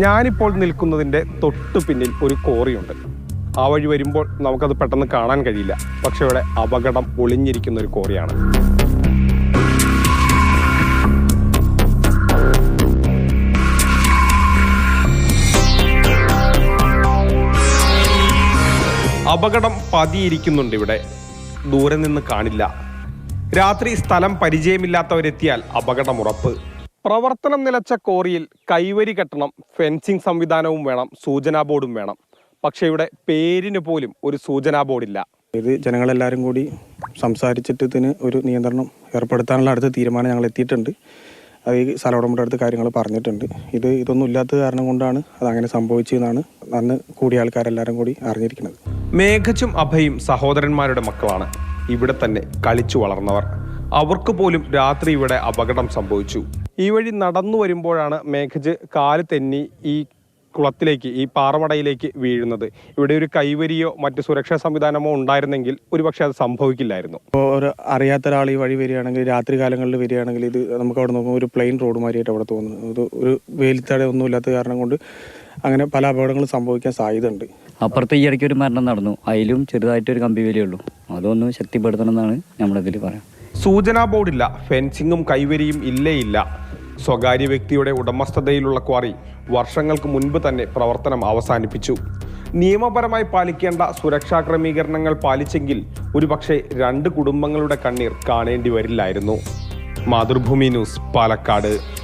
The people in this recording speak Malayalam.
ഞാനിപ്പോൾ നിൽക്കുന്നതിൻ്റെ തൊട്ടു പിന്നിൽ ഒരു കോറിയുണ്ട്. ആ വഴി വരുമ്പോൾ നമുക്കത് പെട്ടെന്ന് കാണാൻ കഴിയില്ല. പക്ഷെ ഇവിടെ അപകടം ഒളിഞ്ഞിരിക്കുന്ന ഒരു കോറിയാണ്. അപകടം പതിയിരിക്കുന്നുണ്ട് ഇവിടെ. ദൂരെ നിന്ന് കാണില്ല. രാത്രി സ്ഥലം പരിചയമില്ലാത്തവരെത്തിയാൽ അപകടമുറപ്പ്. പ്രവർത്തനം നിലച്ച കോറിയിൽ കൈവരി കെട്ടണം, ഫെൻസിംഗ് സംവിധാനവും വേണം, സൂചനാ ബോർഡും വേണം. പക്ഷെ ഇവിടെ പേരിന് പോലും ഒരു സൂചനാ ബോർഡില്ല. ഇത് ജനങ്ങളെല്ലാവരും കൂടി സംസാരിച്ചിട്ട് ഇതിന് ഒരു നിയന്ത്രണം ഏർപ്പെടുത്താനുള്ള അടുത്ത തീരുമാനം ഞങ്ങൾ എത്തിയിട്ടുണ്ട്. അത് ഈ സ്ഥല ഉടമയുടെ അടുത്ത് കാര്യങ്ങൾ പറഞ്ഞിട്ടുണ്ട്. ഇതൊന്നും ഇല്ലാത്ത കാരണം കൊണ്ടാണ് അതങ്ങനെ സംഭവിച്ചതെന്നാണ് അന്ന് കൂടിയ ആൾക്കാരെല്ലാവരും കൂടി അറിഞ്ഞിരിക്കുന്നത്. മേഘജും അഭയും സഹോദരന്മാരുടെ മക്കളാണ്. ഇവിടെ തന്നെ കളിച്ചു വളർന്നവർ. അവർക്ക് പോലും രാത്രി ഇവിടെ അപകടം സംഭവിച്ചു. ഈ വഴി നടന്നു വരുമ്പോഴാണ് മേഘജ് കാല് തെന്നി ഈ കുളത്തിലേക്ക്, ഈ പാറമടയിലേക്ക് വീഴുന്നത്. ഇവിടെ ഒരു കൈവരിയോ മറ്റ് സുരക്ഷാ സംവിധാനമോ ഉണ്ടായിരുന്നെങ്കിൽ ഒരുപക്ഷെ അത് സംഭവിക്കില്ലായിരുന്നു. ഇപ്പോൾ ഒരു അറിയാത്ത ഒരാൾ ഈ വഴി വരികയാണെങ്കിൽ, രാത്രി കാലങ്ങളിൽ വരികയാണെങ്കിൽ, ഇത് നമുക്ക് അവിടെ നോക്കുമ്പോൾ ഒരു പ്ലെയിൻ റോഡ് മാതിരിയായിട്ട് അവിടെ തോന്നുന്നു. ഇത് ഒരു വേലിത്തട ഒന്നും ഇല്ലാത്ത കാരണം കൊണ്ട് അങ്ങനെ പല അപകടങ്ങളും സംഭവിക്കാൻ സാധ്യതയുണ്ട്. അപ്പുറത്ത് ഈ ഇടയ്ക്ക് ഒരു മരണം നടന്നു. അതിലും ചെറുതായിട്ടൊരു കമ്പി വേലിയുള്ളൂ. അതൊന്ന് ശക്തിപ്പെടുത്തണം എന്നാണ് നമ്മളിതിൽ പറയാം. സൂചനാ ബോർഡില്ല, ഫെൻസിങ്ങും കൈവരിയും ഇല്ല. സ്വകാര്യ വ്യക്തിയുടെ ഉടമസ്ഥതയിലുള്ള ക്വാറി വർഷങ്ങൾക്ക് മുൻപ് തന്നെ പ്രവർത്തനം അവസാനിപ്പിച്ചു. നിയമപരമായി പാലിക്കേണ്ട സുരക്ഷാ ക്രമീകരണങ്ങൾ പാലിച്ചെങ്കിൽ ഒരുപക്ഷെ 2 കുടുംബങ്ങളുടെ കണ്ണീർ കാണേണ്ടി വരില്ലായിരുന്നു. മാതൃഭൂമി ന്യൂസ്, പാലക്കാട്.